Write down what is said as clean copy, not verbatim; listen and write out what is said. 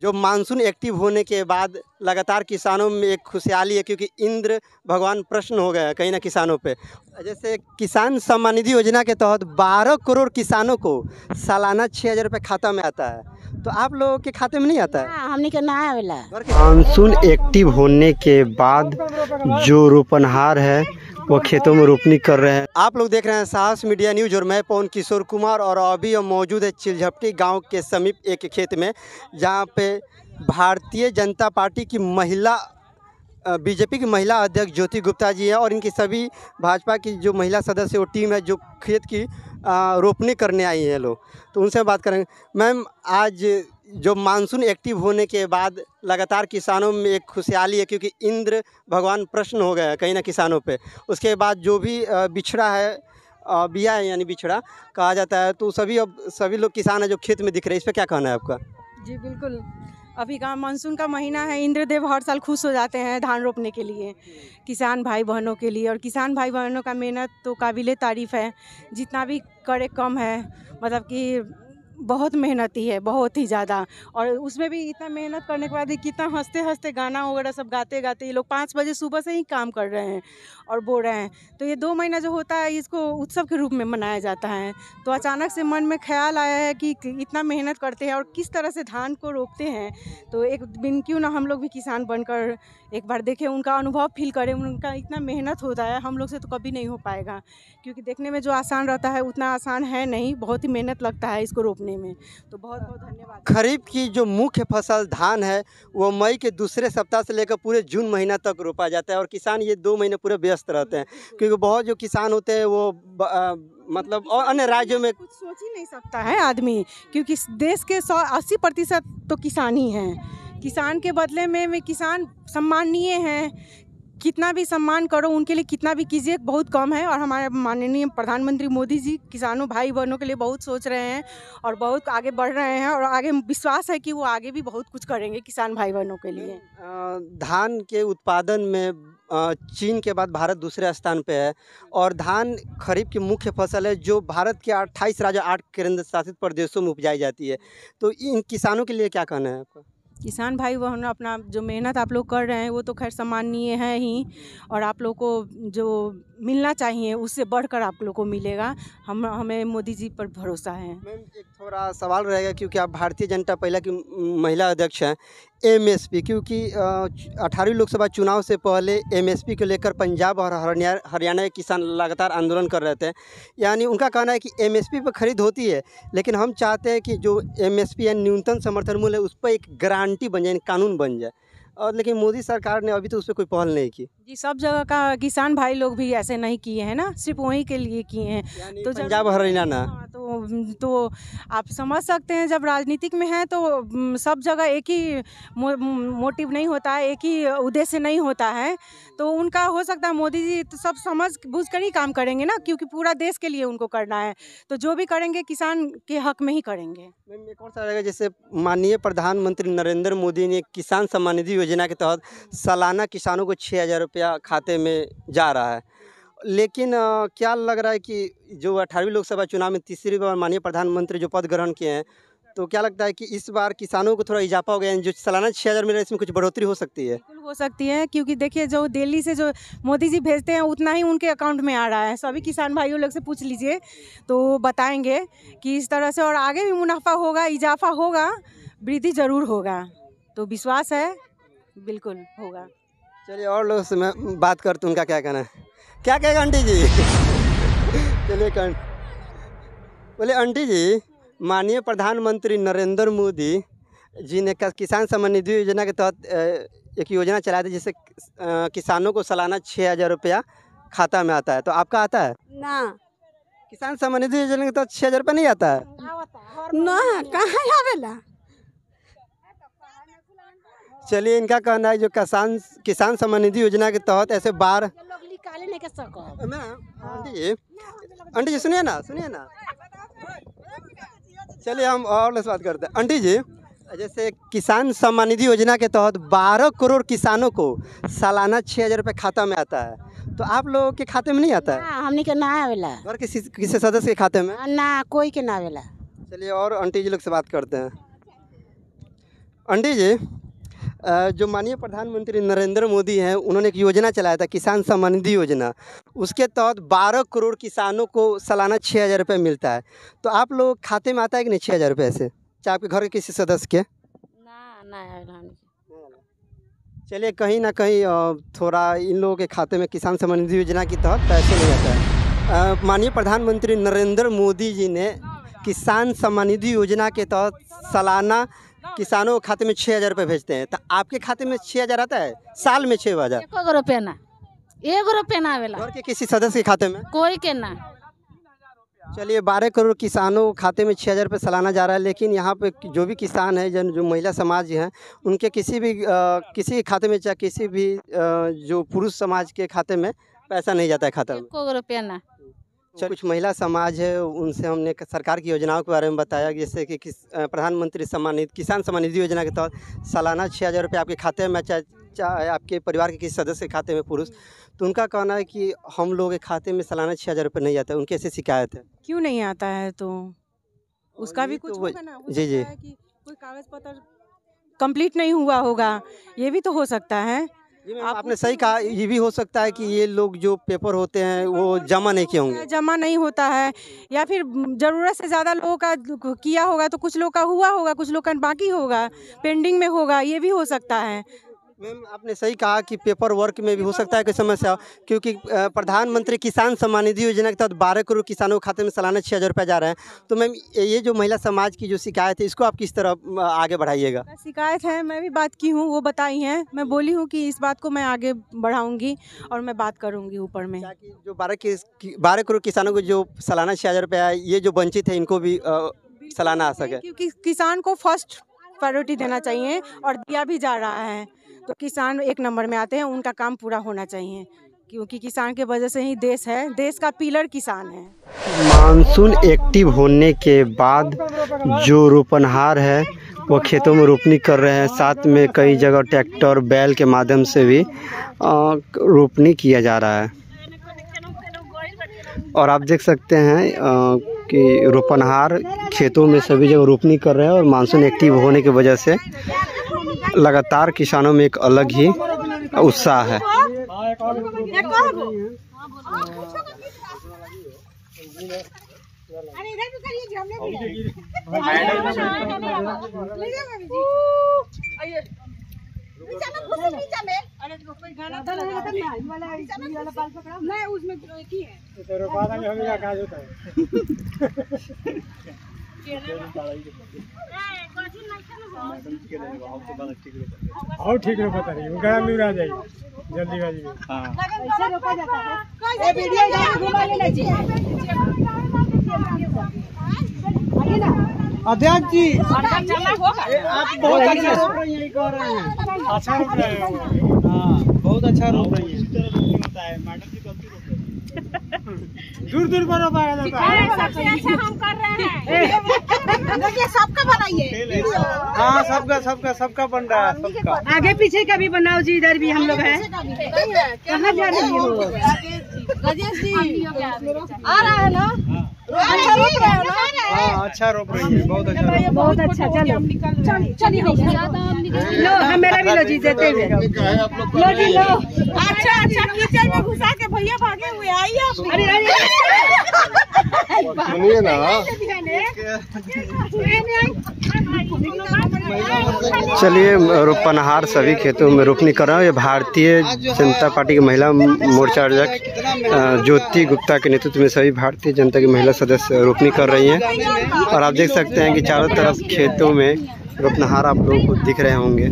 जो monsoon active होने के बाद लगातार किसानों में एक खुशहाली है, क्योंकि इंद्र भगवान प्रसन्न हो गए हैं कहीं ना किसानों पे। जैसे किसान सम्मान निधि योजना के तहत 12 करोड़ किसानों को सालाना 6,000 रुपये खाता में आता है। तो आप लोगों के खाते में नहीं आता है? हमने के ना आवेला। मानसून एक्टिव होने के बाद जो रोपनहार है वो खेतों में रोपनी कर रहे हैं। आप लोग देख रहे हैं साहस मीडिया न्यूज़ और मैं पवन किशोर कुमार, और अभी हम मौजूद है चिलझपटी गांव के समीप एक खेत में, जहां पे भारतीय जनता पार्टी की महिला बीजेपी की महिला अध्यक्ष ज्योति गुप्ता जी हैं, और इनकी सभी भाजपा की जो महिला सदस्य वो टीम है जो खेत की रोपनी करने आई हैं लोग। तो उनसे बात करेंगे। मैम, आज जो मानसून एक्टिव होने के बाद लगातार किसानों में एक खुशहाली है, क्योंकि इंद्र भगवान प्रसन्न हो गए हैं कहीं ना किसानों पे। उसके बाद जो भी बिछड़ा है, बिया है यानी बिछड़ा कहा जाता है, तो सभी लोग किसान हैं जो खेत में दिख रहे हैं। इस पर क्या कहना है आपका? जी बिल्कुल, अभी का मानसून का महीना है, इंद्रदेव हर साल खुश हो जाते हैं धान रोपने के लिए, किसान भाई बहनों के लिए। और किसान भाई बहनों का मेहनत तो काबिले तारीफ़ है, जितना भी करे कम है। मतलब कि बहुत मेहनती है, बहुत ही ज़्यादा। और उसमें भी इतना मेहनत करने के बाद भी कितना हंसते हंसते गाना वगैरह सब गाते गाते ये लोग 5 बजे सुबह से ही काम कर रहे हैं और बो रहे हैं। तो ये 2 महीना जो होता है इसको उत्सव के रूप में मनाया जाता है। तो अचानक से मन में ख्याल आया है कि इतना मेहनत करते हैं और किस तरह से धान को रोपते हैं, तो एक दिन क्यों ना हम लोग भी किसान बनकर एक बार देखें, उनका अनुभव फील करें। उनका इतना मेहनत होता है, हम लोग से तो कभी नहीं हो पाएगा, क्योंकि देखने में जो आसान रहता है उतना आसान है नहीं, बहुत ही मेहनत लगता है इसको रोपने में। तो बहुत बहुत धन्यवाद। खरीफ की जो मुख्य फसल धान है वो मई के दूसरे सप्ताह से लेकर पूरे जून महीना तक रोपा जाता है, और किसान ये 2 महीने पूरे व्यस्त रहते हैं, क्योंकि बहुत जो किसान होते हैं वो मतलब और अन्य राज्यों में कुछ सोच ही नहीं सकता है आदमी, क्योंकि देश के 80% तो किसान ही हैं। किसान के बदले में किसान सम्माननीय हैं। कितना भी सम्मान करो उनके लिए, कितना भी कीजिए, बहुत कम है। और हमारे माननीय प्रधानमंत्री मोदी जी किसानों भाई बहनों के लिए बहुत सोच रहे हैं और बहुत आगे बढ़ रहे हैं, और आगे विश्वास है कि वो आगे भी बहुत कुछ करेंगे किसान भाई बहनों के लिए। धान के उत्पादन में चीन के बाद भारत दूसरे स्थान पे है, और धान खरीफ की मुख्य फसल है जो भारत के 28 राज्य 8 केंद्र शासित प्रदेशों में उपजाई जाती है। तो इन किसानों के लिए क्या कहना है आपका? किसान भाई बहन अपना जो मेहनत आप लोग कर रहे हैं वो तो खैर सम्माननीय है ही, और आप लोग को जो मिलना चाहिए उससे बढ़कर आप लोग को मिलेगा। हमें मोदी जी पर भरोसा है। मैम, एक थोड़ा सवाल रहेगा, क्योंकि आप भारतीय जनता पार्टी की महिला अध्यक्ष हैं। एमएसपी, क्योंकि 18वीं लोकसभा चुनाव से पहले एमएसपी को लेकर पंजाब और हरियाणा के किसान लगातार आंदोलन कर रहे थे। यानी उनका कहना है कि एमएसपी पर खरीद होती है, लेकिन हम चाहते हैं कि जो एमएसपी यानी न्यूनतम समर्थन मूल्य है उस पर एक गारंटी बन जाए, कानून बन जाए। और लेकिन मोदी सरकार ने अभी तो उस पर कोई पहल नहीं की। जी, सब जगह का किसान भाई लोग भी ऐसे नहीं किए हैं ना, सिर्फ वहीं के लिए किए हैं। तो पंजाब हरियाणा तो आप समझ सकते हैं, जब राजनीतिक में है तो सब जगह एक ही मोटिव नहीं होता है, एक ही उद्देश्य नहीं होता है। तो उनका हो सकता है मोदी जी तो सब समझ बूझ कर ही काम करेंगे ना, क्योंकि पूरा देश के लिए उनको करना है। तो जो भी करेंगे किसान के हक में ही करेंगे। मैम, एक और सा रहेगा, जैसे माननीय प्रधानमंत्री नरेंद्र मोदी ने किसान सम्मान निधि योजना के तहत सालाना किसानों को 6,000 रुपया खाते में जा रहा है, लेकिन क्या लग रहा है कि जो 18वीं लोकसभा चुनाव में तीसरी बार माननीय प्रधानमंत्री जो पद ग्रहण किए हैं, तो क्या लगता है कि इस बार किसानों को थोड़ा इजाफा हो गया है? जो सालाना 6,000 मिल रहा है इसमें कुछ बढ़ोतरी हो सकती है? बिल्कुल हो सकती है, क्योंकि देखिए जो दिल्ली से जो मोदी जी भेजते हैं उतना ही उनके अकाउंट में आ रहा है। सभी किसान भाइयों लोग से पूछ लीजिए तो बताएंगे कि इस तरह से, और आगे भी मुनाफा होगा, इजाफा होगा, वृद्धि ज़रूर होगा। तो विश्वास है बिल्कुल होगा। चलिए और लोग से मैं बात करता हूँ, उनका क्या कहना है। क्या कहेगा आंटी जी? चलिए बोले आंटी जी, माननीय प्रधानमंत्री नरेंद्र मोदी जी ने किसान सम्मान निधि योजना के तहत एक योजना चलाई थी, जिससे किसानों को सालाना 6,000 रुपया खाता में आता है। तो आपका आता है ना? किसान सम्मान निधि योजना के तहत 6,000 रुपया नहीं आता है? ना, कहाँ आवेला? चलिए, इनका कहना है जो किसान सम्मान निधि योजना के तहत ऐसे बार निकाले नहीं कर सको। आंटी जी सुनिए ना। चलिए हम और से बात करते हैं। आंटी जी, जैसे किसान सम्मान निधि योजना के तहत 12 करोड़ किसानों को सालाना 6,000 रुपये खाता में आता है, तो आप लोगों के खाते में नहीं आता है? हमने के ना आवेला। घर किसी सदस्य के खाते में? ना, कोई के ना आवेला। चलिए और आंटी जी लोग से बात करते हैं। आंटी जी, जो माननीय प्रधानमंत्री नरेंद्र मोदी हैं, उन्होंने एक योजना चलाया था, किसान सम्मान निधि योजना। उसके तहत 12 करोड़ किसानों को सालाना 6,000 रुपये मिलता है। तो आप लोग खाते में आता है कि नहीं 6,000 रुपये ऐसे, चाहे आपके घर के किसी सदस्य के? ना चलिए, कहीं ना कहीं थोड़ा इन लोगों के खाते में किसान सम्मान निधि योजना के तहत पैसे नहीं आता है। माननीय प्रधानमंत्री नरेंद्र मोदी जी ने किसान सम्मान निधि योजना के तहत सालाना किसानों के खाते में 6,000 रुपये भेजते हैं। तो आपके खाते में 6,000 आता है? साल में 6,000? 1 रुपया ना, 1 रुपया ना आवेला घर के किसी सदस्य के खाते में? कोई के ना। चलिए, 12 करोड़ किसानों के खाते में 6,000 रुपये सालाना जा रहा है। लेकिन यहाँ पे जो भी किसान है, जो महिला समाज हैं, उनके किसी के खाते में, चाहे किसी भी जो पुरुष समाज के खाते में पैसा नहीं जाता है खाता में। 1 रुपया ना। कुछ महिला समाज है, उनसे हमने सरकार की योजनाओं के बारे में बताया, जैसे कि प्रधानमंत्री किसान सम्मान निधि योजना के तहत सालाना 6,000 रुपये आपके खाते में, चाहे आपके परिवार के किसी सदस्य के खाते में पुरुष। तो उनका कहना है कि हम लोगों के खाते में सालाना 6,000 रुपये नहीं आता है। उनकी ऐसी शिकायत है। क्यों नहीं आता है? तो उसका भी कुछ होगा ना। हो जी जी, सकता है कि कोई कागज पत्र कंप्लीट नहीं हुआ होगा, ये भी तो हो सकता है। आपने सही कहा, ये भी हो सकता है कि ये लोग जो पेपर होते हैं वो जमा नहीं किए होंगे, जमा नहीं होता है, या फिर ज़रूरत से ज़्यादा लोगों का किया होगा, तो कुछ लोग का हुआ होगा, कुछ लोग का बाकी होगा, पेंडिंग में होगा, ये भी हो सकता है। मैम, आपने सही कहा कि पेपर वर्क में भी हो सकता है कोई समस्या, क्योंकि प्रधानमंत्री किसान सम्मान निधि योजना के तहत 12 करोड़ किसानों के खाते में सालाना 6,000 रुपये जा रहे हैं। तो मैम, ये जो महिला समाज की जो शिकायत है, इसको आप किस तरह आगे बढ़ाइएगा? शिकायत है, मैं भी बात की हूँ, वो बताई हैं, मैं बोली हूँ कि इस बात को मैं आगे बढ़ाऊंगी और मैं बात करूँगी ऊपर में। जो 12 करोड़ किसानों को जो सालाना 6,000 रुपये है, ये जो वंचित है, इनको भी सालाना आ सके, क्योंकि किसान को फर्स्ट प्रायोरिटी देना चाहिए और दिया भी जा रहा है। तो किसान 1 नंबर में आते हैं, उनका काम पूरा होना चाहिए, क्योंकि किसान के वजह से ही देश है, देश का पिलर किसान है। मानसून एक्टिव होने के बाद जो रोपनहार है वो खेतों में रोपनी कर रहे हैं। साथ में कई जगह ट्रैक्टर, बैल के माध्यम से भी रोपनी किया जा रहा है। और आप देख सकते हैं कि रोपनहार खेतों में सभी जगह रोपनी कर रहे हैं। और मानसून एक्टिव होने की वजह से लगातार किसानों में एक अलग ही उत्साह है। और ठीक है, पता नहीं उनका मिल आ जाएगी जल्दीबाजी में। कैसे रोका जाता है? ये वीडियो घुमा लेना चाहिए। अध्यक्ष जी, आप बहुत अच्छा रोप रही हैं, कह रहे हैं अच्छा रोप रहे हैं। हाँ, बहुत अच्छा रोप रही है। दूर दूर पर रोपाया जाता है। सबसे अच्छा हम कर रहे हैं। देखिए, सबका बनाइए। हाँ, सबका बन रहा है, सबका। आगे पीछे का भी बनाओ जी, इधर भी हम लोग हैं। कहाँ जा रही हो? राजेश जी आ रहा है ना? अच्छा रोप रहे हो ना? हाँ, अच्छा रोप रही है, बहुत अच्छा। बहुत अच्छा, चलिए लो, हम मेरा भी लो जी, देते हुए लो जी, लो। अच्छा, कीचड़ में घुसा के भैया भागे हुए, आइए आप। अरे सुनिए ना, चलिए, रोपनहार सभी खेतों में रोपनी कर रहे हैं। ये भारतीय जनता पार्टी की महिला मोर्चा अध्यक्ष ज्योति गुप्ता के नेतृत्व में सभी भारतीय जनता की महिला सदस्य रोपनी कर रही हैं। और आप देख सकते हैं कि चारों तरफ खेतों में रोपनहार आप लोगों को दिख रहे होंगे।